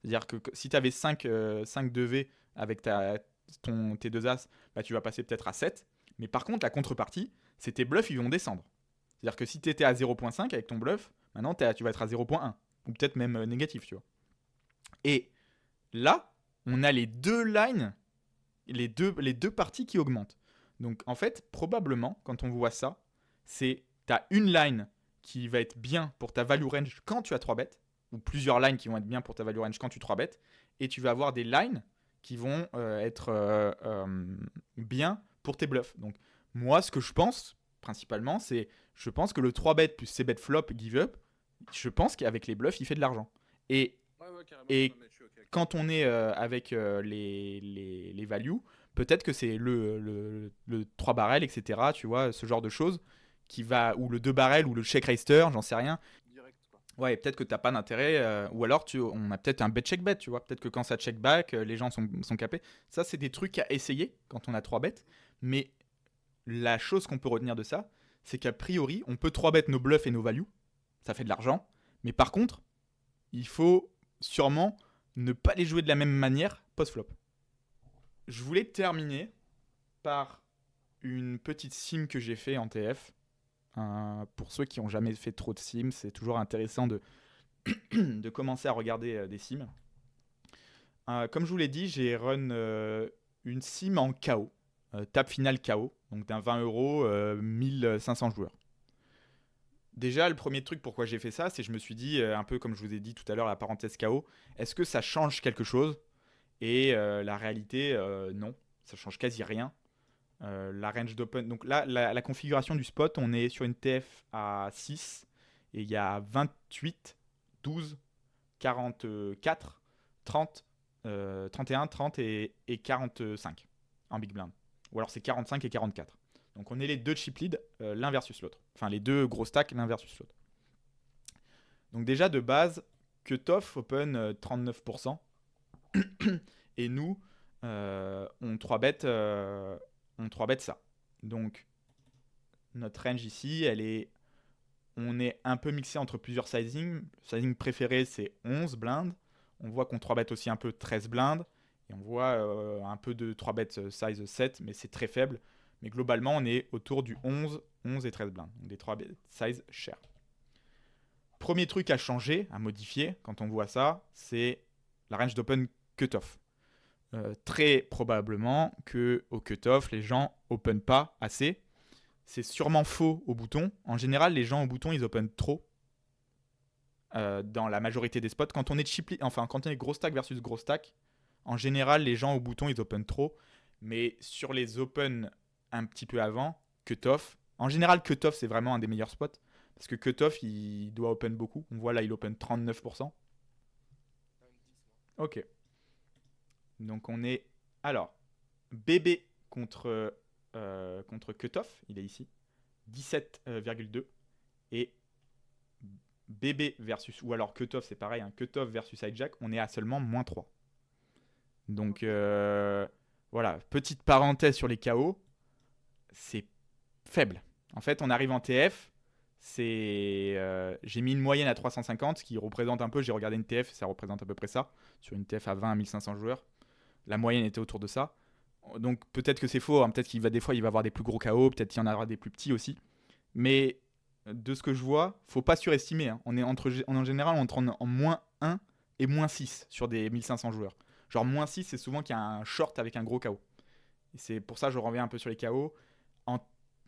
C'est-à-dire que si tu avais 5 2V avec tes deux As, bah, tu vas passer peut-être à 7. Mais par contre, la contrepartie, c'est tes bluffs, ils vont descendre. C'est-à-dire que si tu étais à 0.5 avec ton bluff, maintenant tu vas être à 0.1. Ou peut-être même négatif, tu vois. Et là, on a les deux lines, les deux parties qui augmentent. Donc en fait, probablement, quand on voit ça, c'est tu as une line qui va être bien pour ta value range quand tu as 3 bêtes, ou plusieurs lines qui vont être bien pour ta value range quand tu 3 bêtes, et tu vas avoir des lines qui vont être bien pour tes bluffs. Donc moi, ce que je pense, principalement, c'est je pense que le 3 bêtes plus ses bêtes flop, give up, je pense qu'avec les bluffs, il fait de l'argent. Et, carrément. et Non, mais je suis ok avec ça. quand on est avec les values, peut-être que c'est le 3 barrels, etc. Tu vois, ce genre de choses, ou le 2 barrels, ou le check raster, j'en sais rien. Direct, quoi. Ouais, peut-être que t'as pas d'intérêt, ou alors on a peut-être un bet check bet, tu vois. Peut-être que quand ça check back, les gens sont capés. Ça, c'est des trucs à essayer quand on a 3 bêtes. Mais la chose qu'on peut retenir de ça, c'est qu'a priori, on peut 3 bet nos bluffs et nos values. Ça fait de l'argent. Mais par contre, il faut sûrement ne pas les jouer de la même manière post-flop. Je voulais terminer par une petite sim que j'ai fait en TF. Pour ceux qui n'ont jamais fait trop de sims, c'est toujours intéressant de commencer à regarder des sims. Comme je vous l'ai dit, j'ai run une sim en KO, table finale KO, donc d'un 20 euros, 1500 joueurs. Déjà, le premier truc pourquoi j'ai fait ça, c'est que je me suis dit, un peu comme je vous ai dit tout à l'heure, la parenthèse KO, est-ce que ça change quelque chose? Et la réalité, non, ça change quasi rien. La range d'open, donc là, la configuration du spot, on est sur une TF à 6 et il y a 28, 12, 44, 30, 31, 30 et 45 en big blind. Ou alors c'est 45 et 44. Donc on est les deux chip lead, l'un versus l'autre. Enfin les deux gros stacks, l'un versus l'autre. Donc déjà de base, cutoff open 39%. Et nous, on 3 bet ça. Donc notre range ici, on est un peu mixé entre plusieurs sizing. Sizing préféré, c'est 11 blindes. On voit qu'on 3 bet aussi un peu 13 blindes. Et on voit un peu de 3 bet size 7, mais c'est très faible. Mais globalement, on est autour du 11, 11 et 13 blindes. Donc des 3 bet size chers. Premier truc à changer, à modifier, quand on voit ça, c'est la range d'open cutoff. Très probablement que au cutoff, les gens open pas assez. C'est sûrement faux au bouton. En général, les gens au bouton, ils open trop dans la majorité des spots. Quand on est quand on est gros stack versus gros stack, en général, les gens au bouton, ils open trop. Mais sur les open un petit peu avant, cutoff. En général, cutoff, c'est vraiment un des meilleurs spots. Parce que cutoff, il doit open beaucoup. On voit là, il open 39%. Ok. Donc on est. Alors, BB contre cutoff, il est ici. 17,2. Et BB versus. Ou alors cutoff, c'est pareil. Cutoff versus hijack, on est à seulement moins 3. Donc voilà, petite parenthèse sur les KO. C'est faible. En fait, on arrive en TF. J'ai mis une moyenne à 350, ce qui représente un peu. J'ai regardé une TF, ça représente à peu près ça. Sur une TF à 20 à 1500 joueurs. La moyenne était autour de ça. Donc peut-être que c'est faux, hein. Peut-être qu'il va des fois il va avoir des plus gros KO, peut-être qu'il y en aura des plus petits aussi. Mais de ce que je vois, faut pas surestimer, hein. On est en général entre en moins 1 et moins 6 sur des 1500 joueurs. Genre moins 6, c'est souvent qu'il y a un short avec un gros KO. Et c'est pour ça que je reviens un peu sur les KO.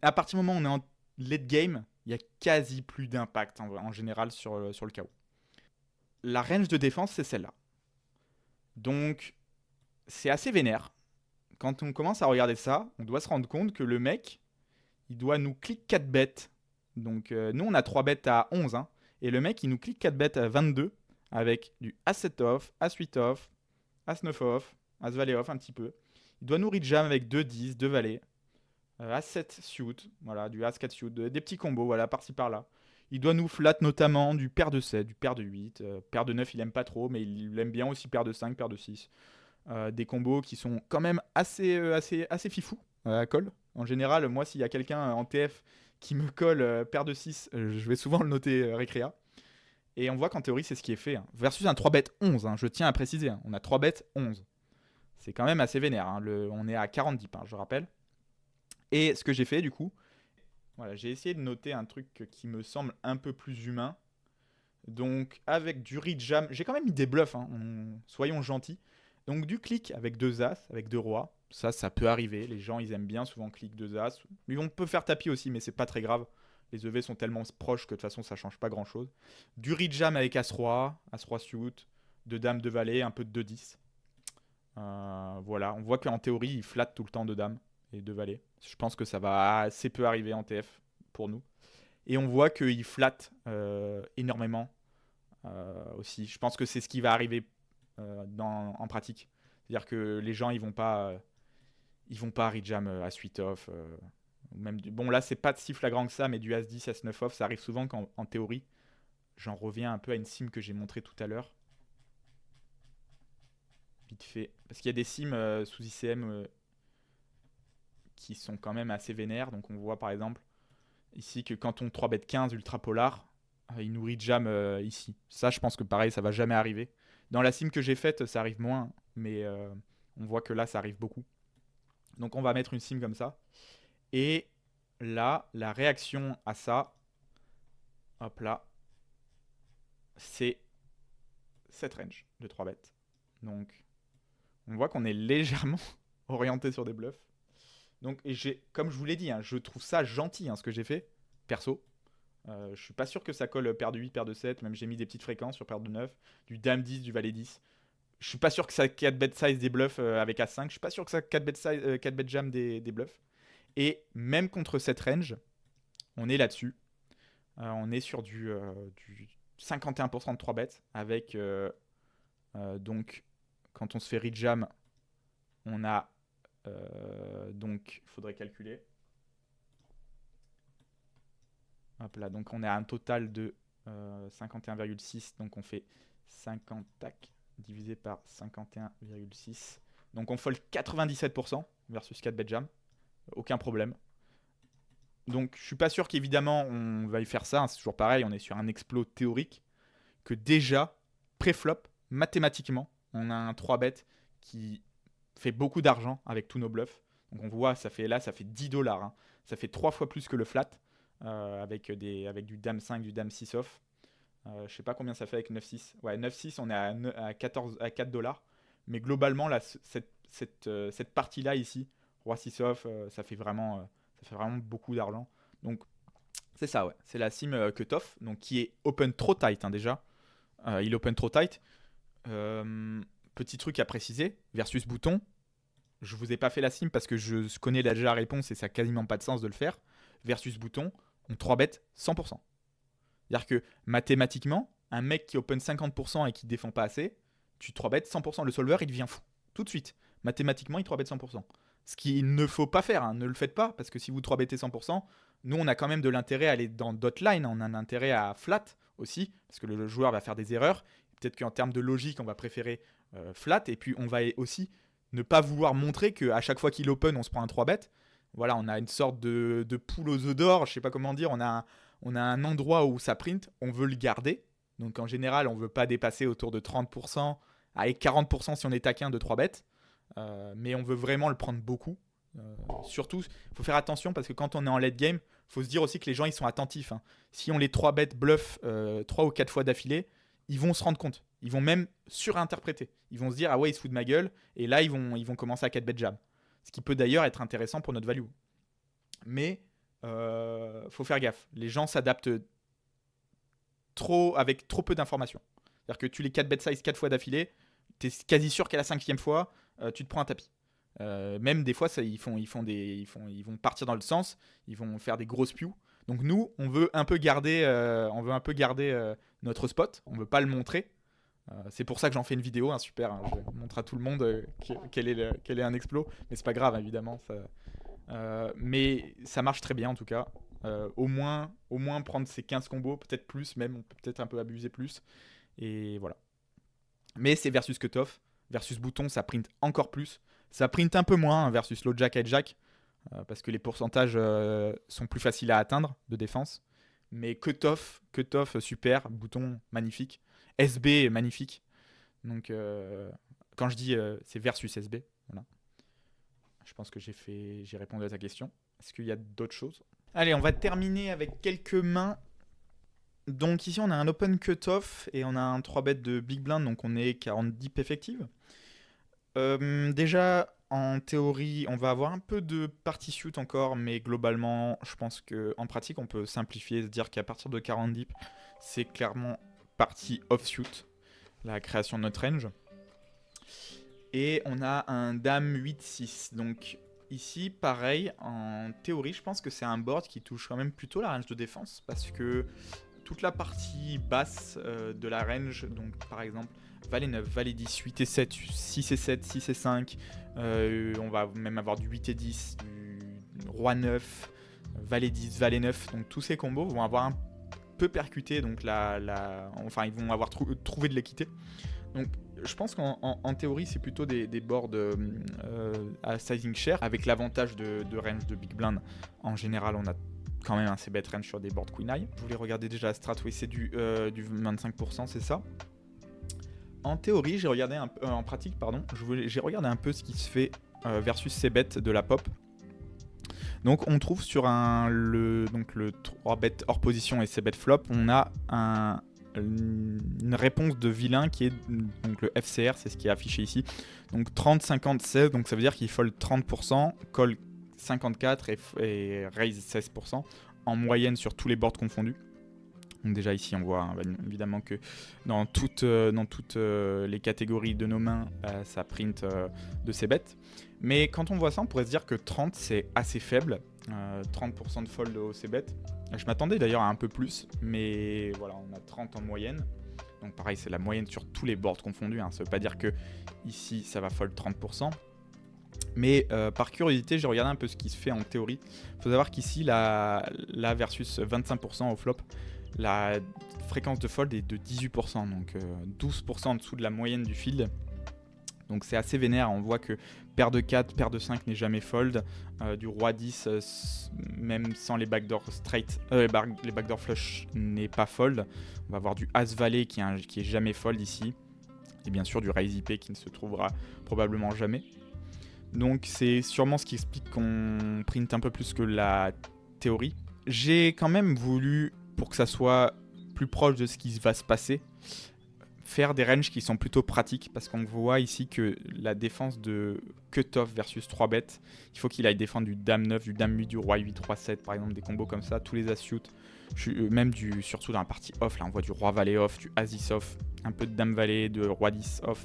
À partir du moment où on est en late game, il y a quasi plus d'impact en général sur le KO. La range de défense, c'est celle-là. Donc c'est assez vénère. Quand on commence à regarder ça, on doit se rendre compte que le mec, il doit nous cliquer 4 bêtes. Donc nous, on a 3 bêtes à 11. Hein, et le mec, il nous clique 4 bêtes à 22 avec du As7 off, As8 off, As9 off, As-Valet off un petit peu. Il doit nous read jam avec 2 10, 2 valets, As7 suit, voilà, du As4 suit, des petits combos, voilà, par-ci par-là. Il doit nous flat notamment du paire de 7, du paire de 8. Paire de 9, il aime pas trop, mais il aime bien aussi paire de 5, paire de 6. Des combos qui sont quand même assez fifou à call. En général, moi, s'il y a quelqu'un en TF qui me colle paire de 6, je vais souvent le noter récréa. Et on voit qu'en théorie, c'est ce qui est fait. Hein. Versus un 3 bet 11, hein, je tiens à préciser. Hein. On a 3 bet 11. C'est quand même assez vénère. Hein. On est à 40 dips, hein, je rappelle. Et ce que j'ai fait, du coup, voilà, j'ai essayé de noter un truc qui me semble un peu plus humain. Donc, avec du read jam, j'ai quand même mis des bluffs, hein, soyons gentils. Donc, du clic avec 2 as, avec 2 rois. Ça peut arriver. Les gens, ils aiment bien souvent clic 2 as. Mais on peut faire tapis aussi, mais c'est pas très grave. Les EV sont tellement proches que de toute façon, ça change pas grand chose. Du read jam avec as-roi suit, de dame de valet, un peu de 2-10. Voilà, on voit qu'en théorie, il flatte tout le temps de dames et de valets. Je pense que ça va assez peu arriver en TF pour nous. Et on voit qu'il flatte énormément aussi. Je pense que c'est ce qui va arriver en pratique. C'est-à-dire que les gens, ils vont pas read jam à suite off. Bon, là, c'est pas si flagrant que ça, mais du As-10, As-9 off, ça arrive souvent qu'en théorie, j'en reviens un peu à une sim que j'ai montré tout à l'heure. Vite fait. Parce qu'il y a des sims sous ICM qui sont quand même assez vénères. Donc on voit par exemple ici que quand on 3 bet 15 ultra polar, il nous read jam ici. Ça, je pense que pareil, ça va jamais arriver. Dans la sim que j'ai faite, ça arrive moins, mais on voit que là, ça arrive beaucoup. Donc on va mettre une sim comme ça. Et là, la réaction à ça, hop là, c'est cette range de 3 bêtes. Donc on voit qu'on est légèrement orienté sur des bluffs. Donc, comme je vous l'ai dit, hein, je trouve ça gentil, hein, ce que j'ai fait, perso. Je suis pas sûr que ça colle paire de 8, paire de 7, même j'ai mis des petites fréquences sur paire de 9, du dame 10, du valet 10. Je suis pas sûr que ça 4 bet size des bluffs avec As5, je suis pas sûr que ça 4 bet, 4 bet jam des bluffs. Et même contre cette range, on est là-dessus. On est sur du 51% de 3 bets avec donc quand on se fait read jam, on a donc il faudrait calculer. Hop là, donc on est à un total de 51,6, donc on fait 50 tac divisé par 51,6. Donc on fold 97% versus 4 bet jam, aucun problème. Donc je suis pas sûr qu'évidemment on va y faire ça, hein, c'est toujours pareil, on est sur un exploit théorique, que déjà, pré-flop, mathématiquement, on a un 3 bet qui fait beaucoup d'argent avec tous nos bluffs. Donc on voit, ça fait 10$. Hein. Ça fait 3 fois plus que le flat avec du dame 5, du dame 6 off. Je sais pas combien ça fait avec 9-6. Ouais, 9-6, on est à 4$. Mais globalement, là, cette partie-là ici, roi 6 off, ça fait vraiment beaucoup d'argent. Donc c'est ça, ouais. C'est la sim cutoff, donc qui est open trop tight hein, déjà. Il open trop tight. Petit truc à préciser, versus bouton, je vous ai pas fait la sim parce que je connais déjà la réponse et ça n'a quasiment pas de sens de le faire. Versus bouton, on 3 bet 100%. C'est-à-dire que mathématiquement, un mec qui open 50% et qui défend pas assez, tu 3 bet 100%. Le solver, il devient fou. Tout de suite. Mathématiquement, il 3 bet 100%. Ce qu'il ne faut pas faire, hein. Ne le faites pas, parce que si vous 3 bettez 100%, nous, on a quand même de l'intérêt à aller dans dot line, on a un intérêt à flat aussi, parce que le joueur va faire des erreurs. Peut-être qu'en termes de logique, on va préférer flat, et puis on va aussi ne pas vouloir montrer qu'à chaque fois qu'il open, on se prend un 3 bet. Voilà, on a une sorte de poule aux œufs d'or, je sais pas comment dire, on a un endroit où ça print, on veut le garder. Donc en général, on veut pas dépasser autour de 30%, avec 40% si on est taquin de 3 bêtes. Mais on veut vraiment le prendre beaucoup. Surtout, il faut faire attention parce que quand on est en late game, il faut se dire aussi que les gens ils sont attentifs. Hein. Si on les 3 bêtes bluff 3 ou 4 fois d'affilée, ils vont se rendre compte. Ils vont même surinterpréter. Ils vont se dire ah ouais, il se fout de ma gueule. Et là, ils vont commencer à 4 bet jam. Ce qui peut d'ailleurs être intéressant pour notre value. Mais faut faire gaffe. Les gens s'adaptent avec trop peu d'informations. C'est-à-dire que tu les 4 bet size 4 fois d'affilée, tu es quasi sûr qu'à la 5e fois, tu te prends un tapis. Même des fois, ils vont partir dans le sens, ils vont faire des grosses pews. Donc nous, on veut un peu garder, notre spot, on veut pas le montrer. C'est pour ça que j'en fais une vidéo, hein, super. Hein, je montre à tout le monde quel est un explo, mais c'est pas grave évidemment. Mais ça marche très bien en tout cas. Au moins prendre ces 15 combos, peut-être plus même, on peut peut-être un peu abuser plus. Et voilà. Mais c'est versus cutoff. Versus bouton, ça print encore plus. Ça print un peu moins hein, versus low jack, high jack. parce que les pourcentages sont plus faciles à atteindre de défense. Mais cutoff, super, bouton magnifique, SB magnifique. Donc quand je dis c'est versus SB, voilà. Je pense que j'ai répondu à ta question. Est-ce qu'il y a d'autres choses? Allez, on va terminer avec quelques mains. Donc ici on a un open cutoff et on a un 3 bet de big blind, donc on est 40 deep effective. Déjà en théorie on va avoir un peu de party shoot encore, mais globalement je pense qu'en pratique on peut simplifier et se dire qu'à partir de 40 deep c'est clairement partie offsuit, la création de notre range. Et on a un dame 8-6, donc ici pareil en théorie je pense que c'est un board qui touche quand même plutôt la range de défense, parce que toute la partie basse de la range, donc par exemple valet 9, valet 10, 8 et 7, 6 et 7, 6 et 5, on va même avoir du 8 et 10, du roi 9, valet 10, valet 9, donc tous ces combos vont avoir un peu percuté, donc enfin ils vont avoir trouvé de l'équité. Donc je pense qu'en théorie c'est plutôt des boards à sizing share, avec l'avantage de range de big blind. En général on a quand même un c-bet range sur des boards queen eye. Je voulais regarder déjà la strat, oui c'est du 25%, c'est ça. En théorie j'ai regardé en pratique pardon, j'ai regardé un peu ce qui se fait versus c-bet de la pop. Donc on trouve sur le 3-bet hors position et c-bet flop, on a une réponse de vilain qui est donc le FCR, c'est ce qui est affiché ici. Donc 30, 50, 16, donc ça veut dire qu'il fold 30%, call 54 et raise 16% en moyenne sur tous les boards confondus. Donc déjà ici on voit évidemment que dans toutes les catégories de nos mains ça print de ces bêtes. Mais quand on voit ça on pourrait se dire que 30 c'est assez faible, 30% de fold au c-bet. Je m'attendais d'ailleurs à un peu plus, mais voilà on a 30 en moyenne. Donc pareil c'est la moyenne sur tous les boards confondus, hein. Ça veut pas dire que ici ça va fold 30%. Mais par curiosité, j'ai regardé un peu ce qui se fait en théorie. Il faut savoir qu'ici, la versus 25% au flop, la fréquence de fold est de 18%, donc 12% en dessous de la moyenne du field. Donc c'est assez vénère, on voit que paire de 4, paire de 5 n'est jamais fold, du roi 10, même sans les backdoor straight, les backdoor flush n'est pas fold. On va avoir du as valet qui est jamais fold ici, et bien sûr du raise IP qui ne se trouvera probablement jamais. Donc c'est sûrement ce qui explique qu'on print un peu plus que la théorie. J'ai quand même voulu, pour que ça soit plus proche de ce qui va se passer, faire des ranges qui sont plutôt pratiques, parce qu'on voit ici que la défense de cutoff versus 3 bêtes, il faut qu'il aille défendre du dame 9, du dame 8, du roi 8, roi 7 par exemple, des combos comme ça, tous les as-suits, même surtout dans la partie off, là on voit du roi valet off, du as 10 off, un peu de dame valet, de roi 10 off.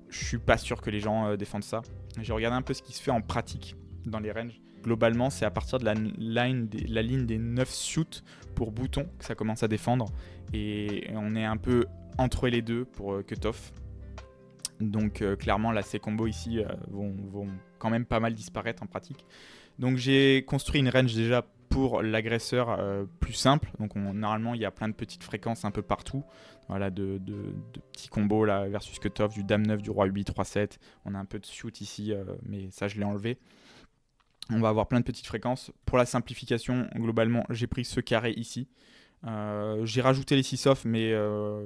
Je suis pas sûr que les gens défendent ça. J'ai regardé un peu ce qui se fait en pratique dans les ranges. Globalement, c'est à partir de la ligne des 9 suits pour bouton que ça commence à défendre. Et on est un peu entre les deux pour cutoff. Donc clairement, là, ces combos ici vont quand même pas mal disparaître en pratique. Donc j'ai construit une range déjà pour l'agresseur plus simple. Donc normalement, il y a plein de petites fréquences un peu partout. Voilà, de petits combos là, versus cutoff, du dame 9, du roi 8, roi 7. On a un peu de shoot ici, mais ça je l'ai enlevé. On va avoir plein de petites fréquences. Pour la simplification, globalement, j'ai pris ce carré ici. J'ai rajouté les 6 off, mais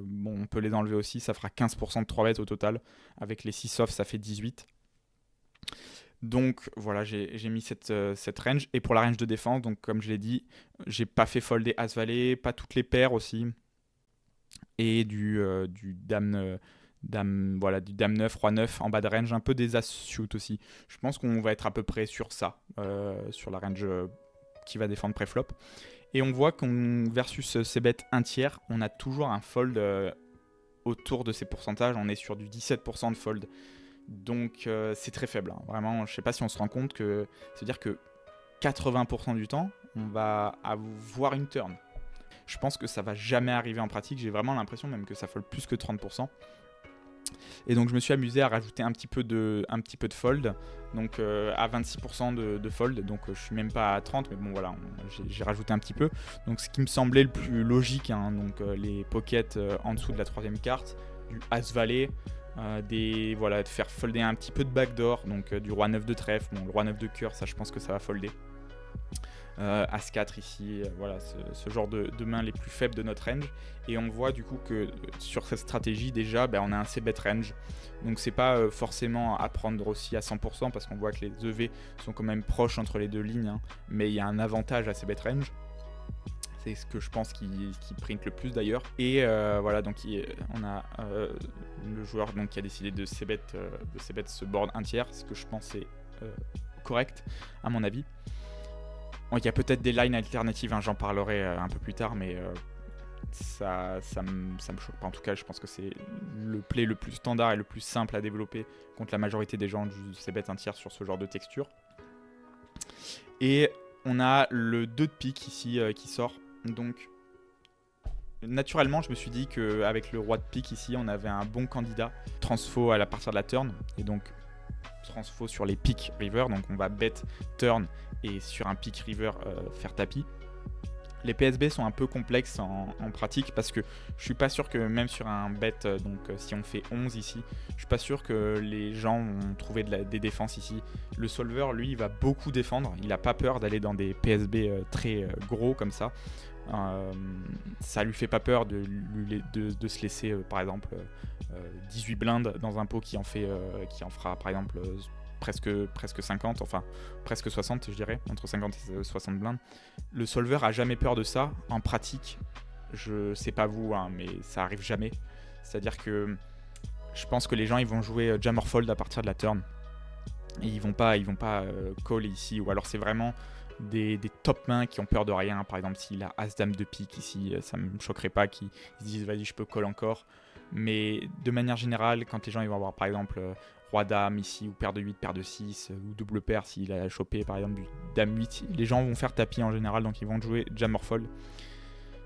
bon, on peut les enlever aussi. Ça fera 15% de 3 bêtes au total. Avec les 6 off, ça fait 18. Donc voilà, j'ai mis cette range. Et pour la range de défense, donc comme je l'ai dit, j'ai pas fait folder as valet, pas toutes les paires aussi. Et du dame 9, roi 9 en bas de range, un peu des as shoot aussi. Je pense qu'on va être à peu près sur ça, sur la range qui va défendre pré-flop. Et on voit qu'on versus ces bêtes un tiers, on a toujours un fold autour de ces pourcentages. On est sur du 17% de fold. Donc c'est très faible, hein. Vraiment, je sais pas si on se rend compte que c'est-à-dire que 80% du temps, on va avoir une turn. Je pense que ça va jamais arriver en pratique. J'ai vraiment l'impression même que ça fold plus que 30%. Et donc je me suis amusé à rajouter un petit peu de fold, donc à 26% de fold, donc je suis même pas à 30, mais bon voilà, j'ai rajouté un petit peu. Donc ce qui me semblait le plus logique, hein, donc les pockets en dessous de la troisième carte, du as valet, de faire folder un petit peu de backdoor, donc du roi 9 de trèfle, le roi 9 de cœur, ça je pense que ça va folder. As-4 ici, voilà, ce genre de mains les plus faibles de notre range. Et on voit du coup que sur cette stratégie déjà, on a un c-bet range. Donc c'est pas forcément à prendre aussi à 100% parce qu'on voit que les EV sont quand même proches entre les deux lignes, hein, mais il y a un avantage à c-bet range. C'est ce que je pense qui print le plus d'ailleurs. Et voilà, donc on a le joueur donc, qui a décidé de c-bet ce board un tiers, ce que je pense est correct à mon avis. Il y a peut-être des lines alternatives, hein, j'en parlerai un peu plus tard, mais ça me choque pas. En tout cas, je pense que c'est le play le plus standard et le plus simple à développer contre la majorité des gens du c-bet un tiers sur ce genre de texture. Et on a le 2 de pique ici qui sort. Donc, naturellement, je me suis dit qu'avec le roi de pique ici, on avait un bon candidat transfo à la partir de la turn. Et donc, transfo sur les pick river. Donc, on va bet turn et sur un pick river faire tapis. Les PSB sont un peu complexes en pratique parce que je suis pas sûr que même sur un bet, donc si on fait 11 ici, je suis pas sûr que les gens vont trouver des défenses ici. Le solver, lui, il va beaucoup défendre. Il a pas peur d'aller dans des PSB très gros comme ça. Ça lui fait pas peur de se laisser, par exemple, 18 blindes dans un pot qui en fera, par exemple, presque 50, enfin presque 60 je dirais, entre 50 et 60 blindes. Le solver a jamais peur de ça. En pratique, je sais pas vous, hein, mais ça arrive jamais. C'est-à-dire que je pense que les gens ils vont jouer jam or fold à partir de la turn. Et ils vont pas call ici, ou alors c'est vraiment des top mains qui ont peur de rien. Par exemple, s'il a As-Dame de pique ici, ça me choquerait pas qu'ils se disent vas-y je peux call encore. Mais de manière générale, quand les gens ils vont avoir par exemple Roi-Dame ici, ou paire de 8, paire de 6, ou double paire s'il a chopé par exemple du Dame 8, les gens vont faire tapis en général, donc ils vont jouer Jam or Fold.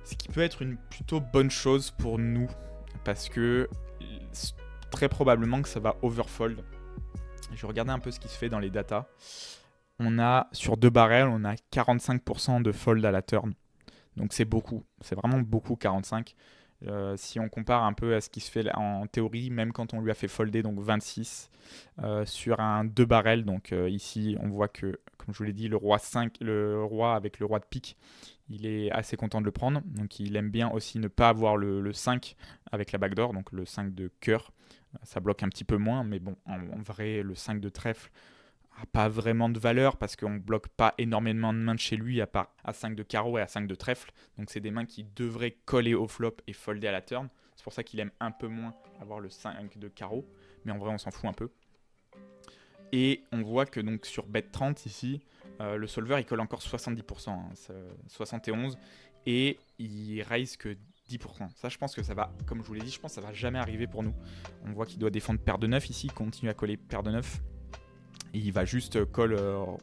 Ce qui peut être une plutôt bonne chose pour nous, parce que très probablement que ça va overfold. Je regardais un peu ce qui se fait dans les datas. On a, sur 2 barrels, on a 45% de fold à la turn. Donc c'est beaucoup, c'est vraiment beaucoup 45%. Si on compare un peu à ce qui se fait en théorie, même quand on lui a fait folder donc 26 sur un 2 barrels, donc ici on voit que, comme je vous l'ai dit, le roi avec le roi de pique, il est assez content de le prendre, donc il aime bien aussi ne pas avoir le 5 avec la backdoor, donc le 5 de cœur, ça bloque un petit peu moins, mais bon, en vrai, le 5 de trèfle a pas vraiment de valeur parce qu'on bloque pas énormément de mains de chez lui à part à 5 de carreau et à 5 de trèfle. Donc c'est des mains qui devraient coller au flop et folder à la turn. C'est pour ça qu'il aime un peu moins avoir le 5 de carreau. Mais en vrai on s'en fout un peu. Et on voit que donc sur bet 30 ici, le solver il colle encore 70%, hein, 71. Et il raise que 10%. Ça je pense que ça va, comme je vous l'ai dit, je pense que ça va jamais arriver pour nous. On voit qu'il doit défendre paire de 9 ici, continue à coller paire de 9. Et il va juste call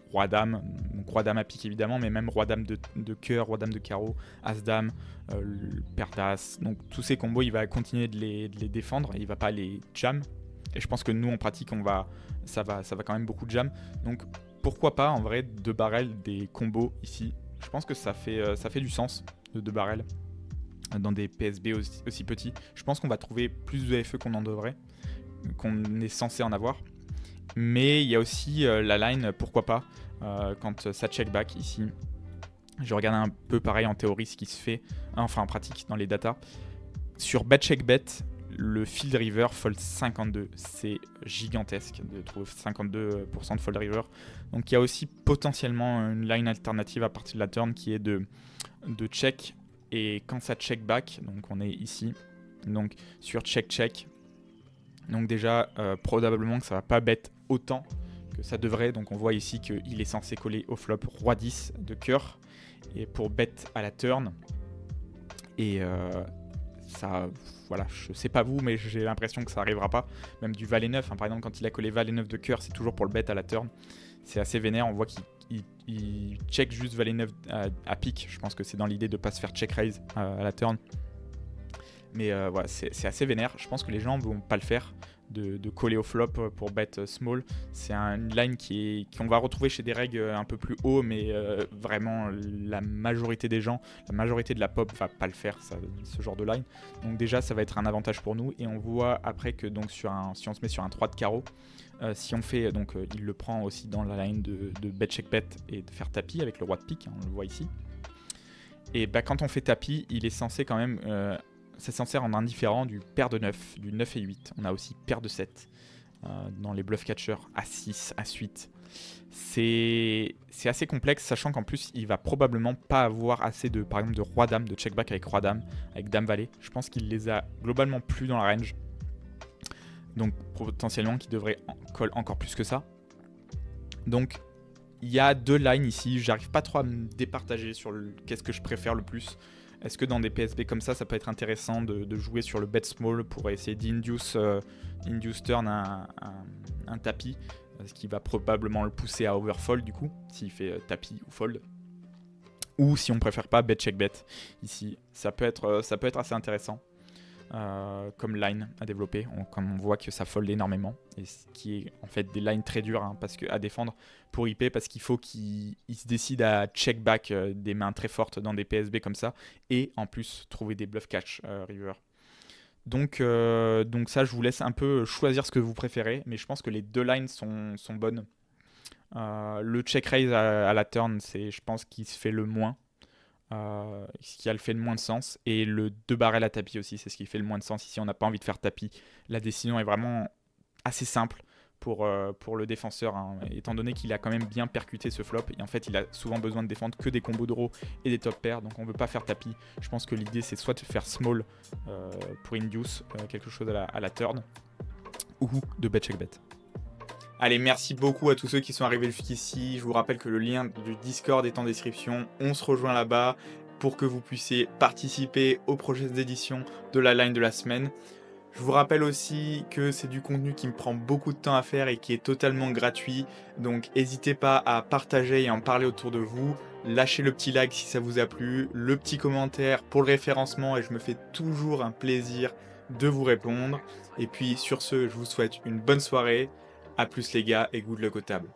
roi-dame, donc roi-dame à pique évidemment, mais même roi-dame de cœur, roi-dame de carreau, as-dame, paire d'as. Donc tous ces combos, il va continuer de les défendre, il va pas les jam. Et je pense que nous en pratique, ça va quand même beaucoup jam. Donc pourquoi pas en vrai 2 barrels des combos ici. Je pense que ça fait du sens de 2 barrels dans des PSB aussi petits. Je pense qu'on va trouver plus de FE qu'on en devrait, qu'on est censé en avoir. Mais il y a aussi la line, pourquoi pas, quand ça check back ici. Je regarde un peu pareil en théorie ce qui se fait, enfin en pratique dans les datas. Sur bet check bet, le field river fold 52. C'est gigantesque de trouver 52% de fold river. Donc il y a aussi potentiellement une line alternative à partir de la turn qui est de check. Et quand ça check back, donc on est ici, donc sur check check. Donc déjà, probablement que ça va pas bet autant que ça devrait. Donc on voit ici qu'il est censé coller au flop roi 10 de cœur et pour bet à la turn. Et ça, voilà, je sais pas vous, mais j'ai l'impression que ça arrivera pas. Même du valet 9, hein, par exemple, quand il a collé valet 9 de cœur, c'est toujours pour le bet à la turn. C'est assez vénère, on voit qu'il check juste valet 9 à pique. Je pense que c'est dans l'idée de pas se faire check raise à la turn. Mais voilà, c'est assez vénère. Je pense que les gens vont pas le faire. de coller au flop pour bet small. C'est une line qu'on va retrouver chez des règles un peu plus haut, mais vraiment la majorité des gens, la majorité de la pop va pas le faire, ce genre de line. Donc déjà ça va être un avantage pour nous, et on voit après que donc si on se met sur un 3 de carreau, si on fait, donc il le prend aussi dans la line de bet check bet et de faire tapis avec le roi de pique, hein, on le voit ici. Et quand on fait tapis, il est censé quand même, c'est censé rendre indifférent du paire de 9, du 9 et 8. On a aussi paire de 7 dans les bluff catchers, à 6, à 8. C'est assez complexe, sachant qu'en plus il va probablement pas avoir assez de, par exemple, de roi dame, de check back avec roi dame, avec dame valet. Je pense qu'il les a globalement plus dans la range. Donc potentiellement qu'il devrait call encore plus que ça. Donc il y a deux lines ici, j'arrive pas trop à me départager sur qu'est-ce que je préfère le plus. Est-ce que dans des PSB comme ça peut être intéressant de jouer sur le bet small pour essayer d'induce turn un tapis, ce qui va probablement le pousser à overfold du coup, s'il fait tapis ou fold. Ou si on préfère pas bet check bet ici, ça peut être assez intéressant. Comme line à développer, comme on voit que ça fold énormément, et ce qui est en fait des lines très dures à défendre pour IP, parce qu'il faut qu'il se décide à check back des mains très fortes dans des PSB comme ça, et en plus trouver des bluff catch river. Donc ça, je vous laisse un peu choisir ce que vous préférez, mais je pense que les deux lines sont bonnes. Le check raise à la turn, c'est, je pense, qu'il se fait le moins. Ce qui a le fait le moins de sens, et le 2 barrel à tapis aussi, c'est ce qui fait le moins de sens ici. On n'a pas envie de faire tapis, la décision est vraiment assez simple pour le défenseur, hein, étant donné qu'il a quand même bien percuté ce flop, et en fait il a souvent besoin de défendre que des combos de draw et des top pairs, donc on veut pas faire tapis. Je pense que l'idée c'est soit de faire small pour induce quelque chose à la turn, ou de bet check bet. Allez, merci beaucoup à tous ceux qui sont arrivés jusqu'ici. Je vous rappelle que le lien du Discord est en description. On se rejoint là-bas pour que vous puissiez participer aux prochaines éditions de la line de la semaine. Je vous rappelle aussi que c'est du contenu qui me prend beaucoup de temps à faire et qui est totalement gratuit. Donc n'hésitez pas à partager et en parler autour de vous. Lâchez le petit like si ça vous a plu, le petit commentaire pour le référencement, et je me fais toujours un plaisir de vous répondre. Et puis sur ce, je vous souhaite une bonne soirée. A plus les gars, et good luck au table.